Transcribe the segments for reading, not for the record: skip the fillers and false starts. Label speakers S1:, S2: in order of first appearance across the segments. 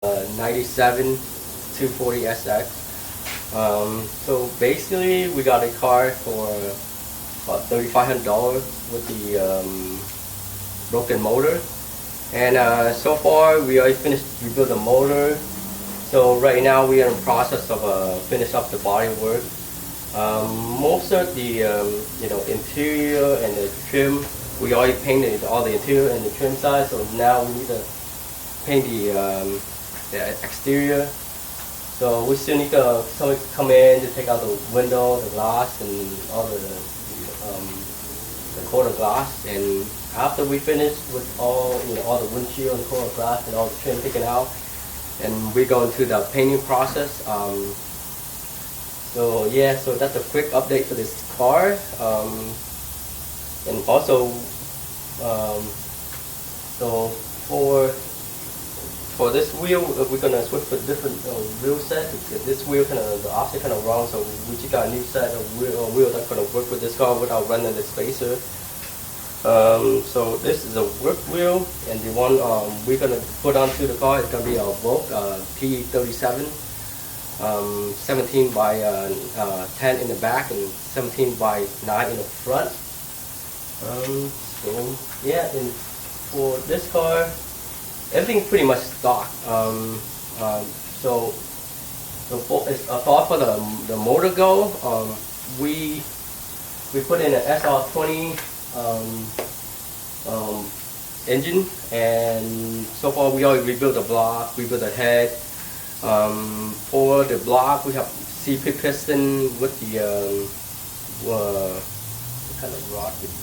S1: 97 240 SX. So basically, we got a car for about $3,500 with the broken motor. And so far, we already finished rebuild the motor. So right now, we are in the process of finish up the body work. Most of the interior and the trim, we already painted all the interior and the trim side. So now we need to paint the exterior. So we still need someone to come in to take out the window, the glass, and all the quarter glass. And after we finish with all the windshield and quarter glass and all the trim taken out, and we go into the painting process. So yeah, so that's a quick update for this car. And also, so for this wheel, we're gonna switch to a different wheel set. This wheel the offset kind of wrong, so we just got a new set of wheel that's gonna work with this car without running the spacer. So this is a work wheel, and the one we're gonna put onto the car is gonna be a Volk T37, 17 by 10 in the back and 17 by 9 in the front. So yeah, and for this car, everything's pretty much stock. So as far for the motor go, we put in an SR20 engine, and so far we already rebuilt the block, rebuilt the head. For the block, we have CP piston with the what kind of rod we use?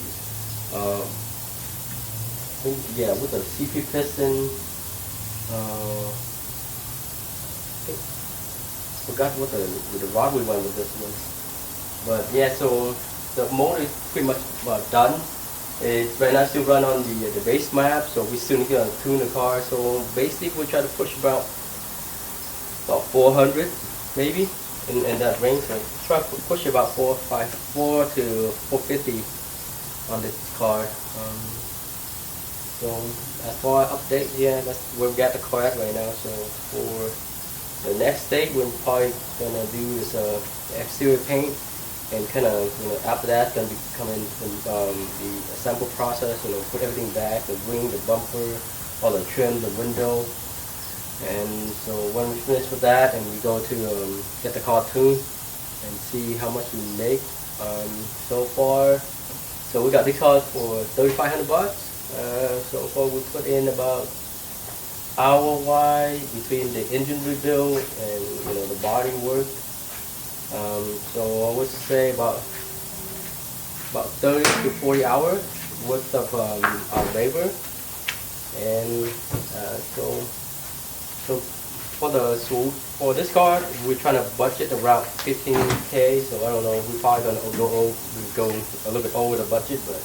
S1: Yeah, with the CP piston. Forgot what the rod we went with this one. But yeah, so the motor is pretty much done. It's right now still run on the base map, so we still need to tune the car. So basically, we try to push about 400 maybe in that range. So try to push about 454 to 450 on this car. So as far as update, yeah, that's where we got the car at right now. So for the next stage, we're probably gonna do is exterior paint, and after that, gonna be coming the assemble process. Put everything back, the wing, the bumper, all the trim, the window. And so when we finish with that, and we go to get the car tuned and see how much we make. So far, so we got this car for $3,500. So far we put in about hour-wise between the engine rebuild and the body work. So I would say about 30 to 40 hours worth of our labor. And so for this car, we're trying to budget around 15K. So I don't know, we're probably gonna go a little bit over the budget, but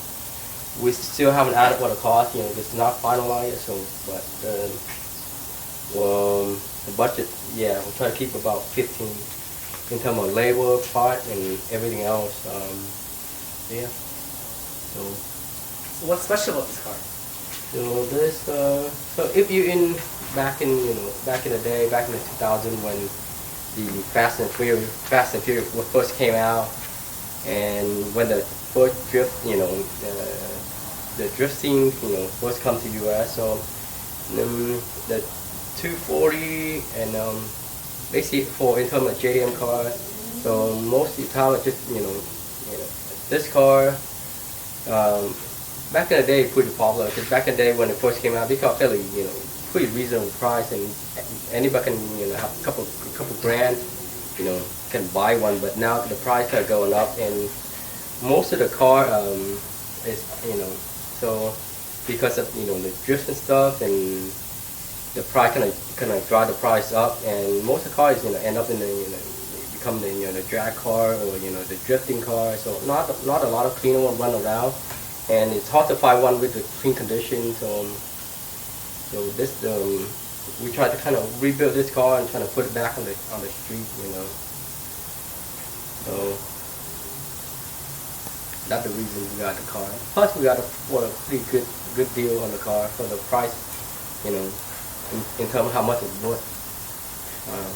S1: we still haven't added what it costs. It's not finalized. So, but the budget, yeah, we'll try to keep about 15 in terms of labor, part, and everything else. Yeah.
S2: So what's special about this car?
S1: So this, so if you're back in the day, back in the 2000 when the Fast and Furious first came out, and when the first drift, the drift scene, first come to US. So the 240 and basically in terms of JDM cars. So most of the time it's just this car. Back in the day, pretty popular, because back in the day when it first came out, they got fairly, pretty reasonable price, and anybody can, have a couple grand, can buy one. But now the price are going up, and most of the car is, so because of the drift and stuff, and the price kind of drive the price up, and most of the cars, end up in become the drag car or the drifting car. So not a lot of cleaner one run around. And it's hard to find one with the clean conditions. So this, we tried to kind of rebuild this car and trying to put it back on the street, So that's the reason we got the car. Plus, we got a pretty good deal on the car for the price, in terms of how much it's worth. Um,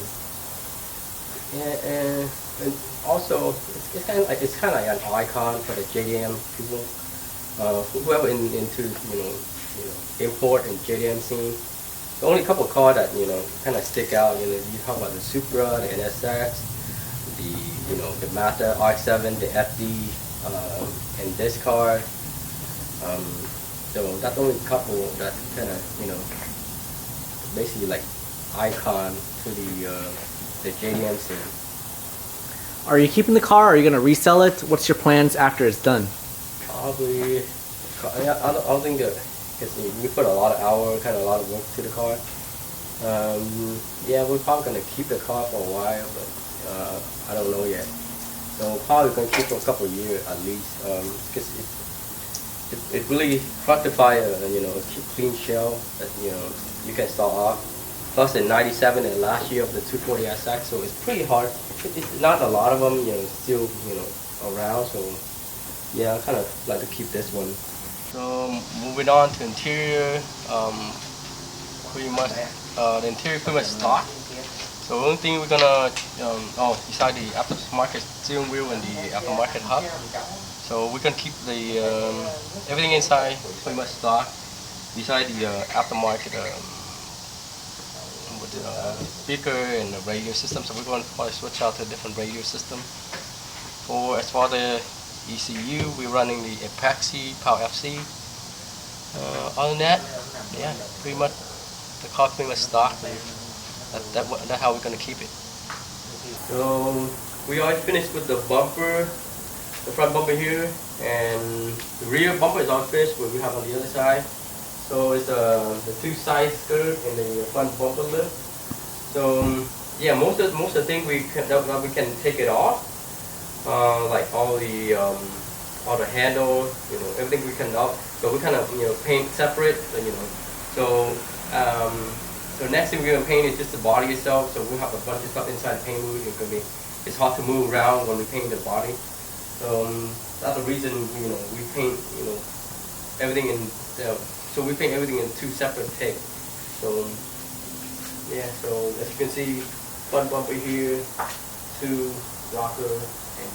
S1: and also it's kind of like an icon for the JDM people. Whoever into import and JDM scene. The only couple of cars that kind of stick out. You talk about the Supra, the NSX, the Mazda R7, the FD, and this car. So that's the only couple that kind of basically like icon to the JDM scene.
S2: Are you keeping the car? Or are you going to resell it? What's your plans after it's done?
S1: Probably, I don't think that, because we put a lot of hours, kind of a lot of work to the car. Yeah, we're probably going to keep the car for a while, but I don't know yet. So probably going to keep for a couple of years at least, because it really fructify a clean shell that you can start off. Plus in '97 and last year of the 240SX, so it's pretty hard. It's not a lot of them, still around. So yeah, I kind of like to keep this one. So moving on to interior, pretty much the interior pretty much stock. So the only thing we're gonna besides the aftermarket steering wheel and the aftermarket hub. So we're gonna keep the everything inside pretty much stock. Besides the aftermarket with the speaker and the radio system, so we're going to probably switch out to a different radio system. As far the ECU, we're running the Apache Power FC. Other than that, yeah, pretty much the car pretty much stock. That's how we're going to keep it. So we already finished with the bumper, the front bumper here, and the rear bumper is all finished. What we have on the other side. So it's the two side skirt and the front bumper lift. So yeah, most of the things we can take it off, like all the handle, everything we can off. So we kind of paint separate, So the next thing we're gonna paint is just the body itself. So we have a bunch of stuff inside the paint booth. It's hard to move around when we paint the body. So that's the reason we paint everything in. So we paint everything in two separate takes. So yeah, so as you can see, front bumper here, two rocker, and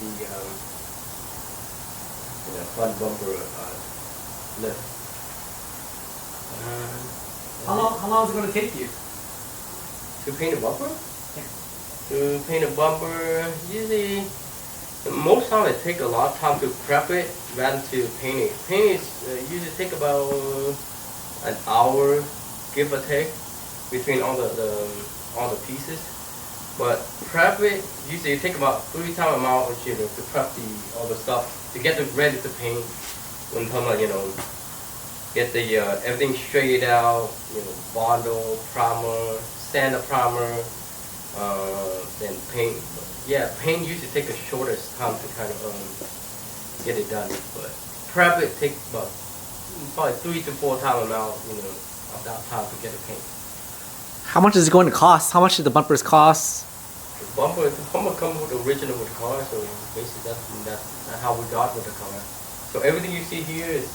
S1: the front bumper lift.
S2: How long is it going to take you?
S1: To paint a bumper?
S2: Yeah.
S1: To paint a bumper, usually most time it takes a lot of time to prep it rather than to paint it. Paint it usually take about an hour, give or take, between all the pieces. But prep it usually take about 3 times amount of to prep all the stuff to get it ready to paint. When get the everything straightened out, bondle, primer, sand the primer, then paint. Yeah, paint usually take the shortest time to kind of get it done. But prep it takes about probably 3 to 4 times amount, of that time to get it paint.
S2: How much is it going to cost? How much did the bumpers cost?
S1: The bumper comes with the original with the car, so basically that's how we got with the car. So everything you see here is,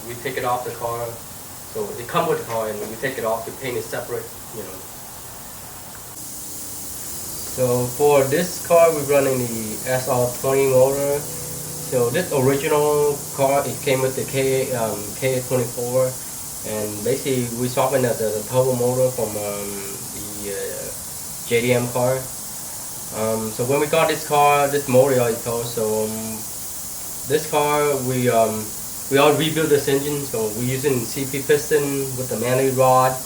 S1: we take it off the car. So it comes with the car, and we take it off to paint it separate, So for this car, we're running the SR20 motor. So this original car, it came with the K24, and basically we swapping the turbo motor from the JDM car. So when we got this car, this motor I told, so this car we all rebuilt this engine. So we're using CP piston with the manual rod.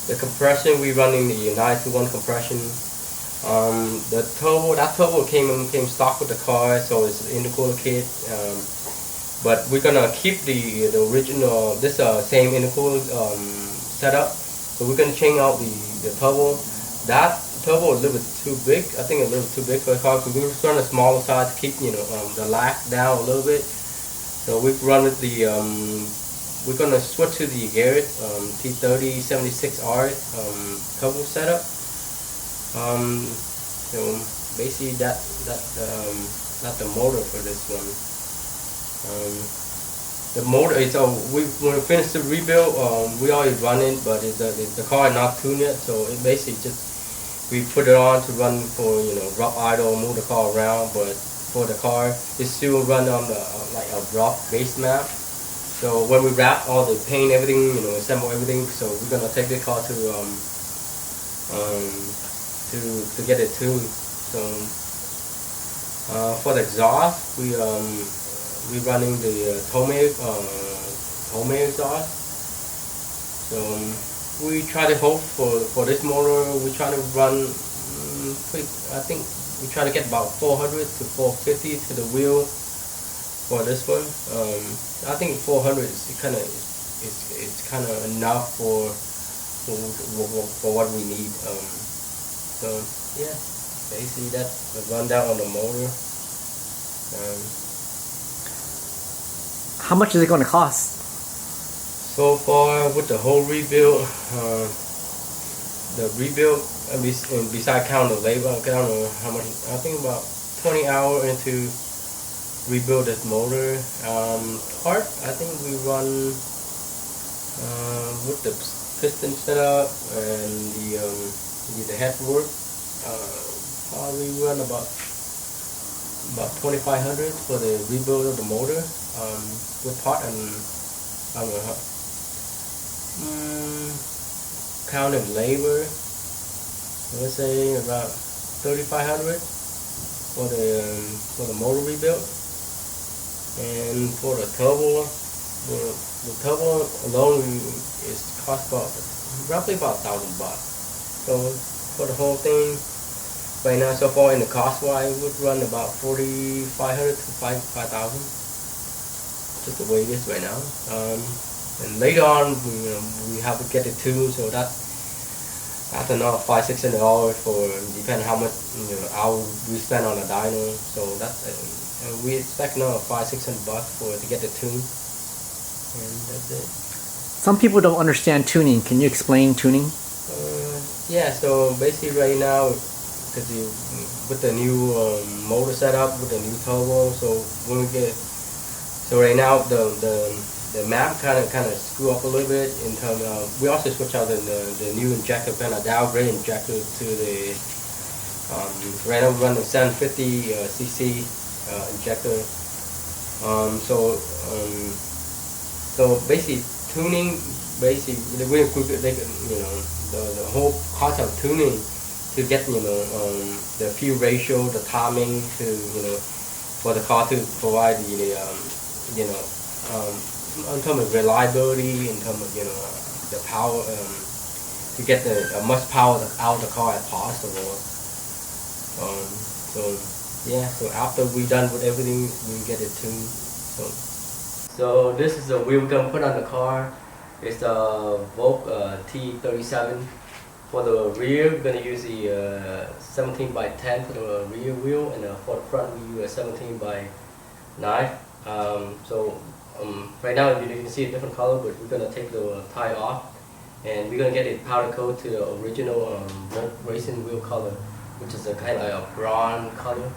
S1: The compression, we running the 921 compression. That turbo came stock with the car, so it's in the intercooler kit. But we're gonna keep the original same intercooler setup. So we're gonna change out the turbo. That turbo is a little bit too big. I think a little too big for the car. So we're running a smaller size to keep the lag down a little bit. So we've run with we're gonna switch to the Garrett T30 76R turbo setup. So basically that's the motor for this one. the motor is when we finish the rebuild, we already run it, but the car is not tuned yet, so it basically just we put it on to run for rough idle, move the car around, but for the car it still run on the like a rough base map. So when we wrap all the paint, everything, assemble everything, so we're gonna take the car to get it tuned. So for the exhaust, we running the homemade exhaust. So we try to hope for this motor. We try to run. I think we try to get about 400 to 450 to the wheel for this one. I think 400 is kind of enough for what we need. So yeah, basically that's the rundown on the motor.
S2: How much is it going to cost?
S1: So far with the whole rebuild, and beside count the labor, I don't know how much. I think about 20 hours into rebuild this motor. Part I think we run with the piston setup and the head work. Probably run about 2,500 for the rebuild of the motor. With part and I don't know how. Counting labor, let's say about 3,500 for the motor rebuild, and for the turbo alone is cost about roughly about $1,000. So for the whole thing, right now so far in the cost wise would run about 4,500 to 5,000. Just the way it is right now. And later on, we have to get it tuned, so that's another $500-600 for depending how much hour we spend on a dyno. So that's we expect another $500-600 for it to get it tuned, and that's it.
S2: Some people don't understand tuning. Can you explain tuning?
S1: Yeah. So basically, right now, with the new motor setup, with the new turbo, so when we get right now the map kind of screw up a little bit in terms of, we also switch out the new injector, kind of downgrade injector to the right now we run the 750 cc injector. So basically tuning, we include the whole cost of tuning to get the fuel ratio, the timing to for the car to provide in terms of reliability, in terms of the power, to get as much power out of the car as possible. So after we're done with everything, we get it tuned. So this is the wheel we're gonna put on the car. It's a Volk T37. For the rear, we're gonna use the 17 by 10 for the rear wheel, and for the front we use a 17 by 9. Right now you can see a different color, but we're gonna take the tire off, and we're gonna get it powder coat to the original Volk racing wheel color, which is a kind of like a bronze color.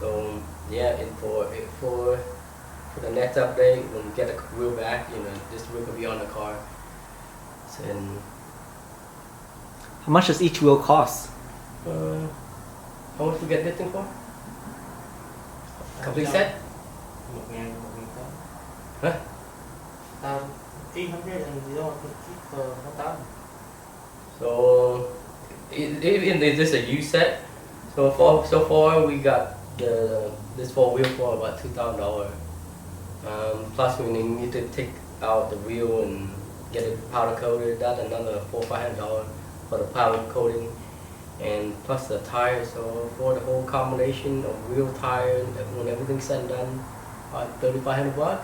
S1: So yeah, and for the next update, when we get the wheel back, this wheel could be on the car. And
S2: How much does each wheel cost?
S1: how much we get this thing for? Complete set?
S3: 1.000
S1: Huh?
S3: 800 and the other for 1,000.
S1: So is this a used set? So far we got this 4-wheel for about $2,000. Plus we need to take out the wheel and get it powder coated. That's another $400-500 for the powder coating, and plus the tires. So for the whole combination of wheel, tire, when everything's said and done, about $3,500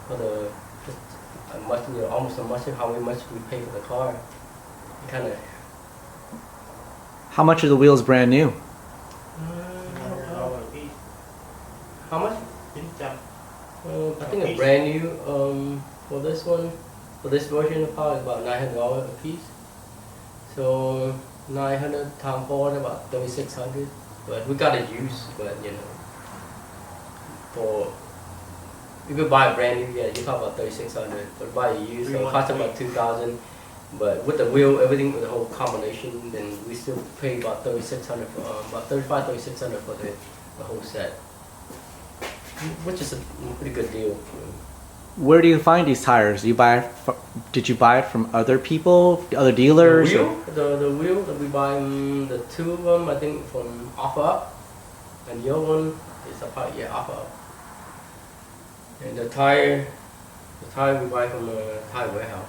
S1: for the almost as much as how much we pay for the car. Kind of.
S2: How much are the wheels brand new?
S3: $100 a piece.
S1: How much?
S3: $900.
S1: I think a brand new for this one, for this version of car is about $900 a piece. So 900 times 4 is about 3,600. But we got it used, but for If you buy a brand new, yeah, you talk about 3,600. But buy a used, so it costs about 2,000. But with the wheel, everything, with the whole combination, then we still pay about 3,600 for about 3,600 for the whole set, which is a pretty good deal.
S2: Where do you find these tires? Did you buy it from other people, other dealers?
S1: The wheel that we buy, the two of them, I think from OfferUp, and the other one is about OfferUp. And the tire we buy from a tire warehouse.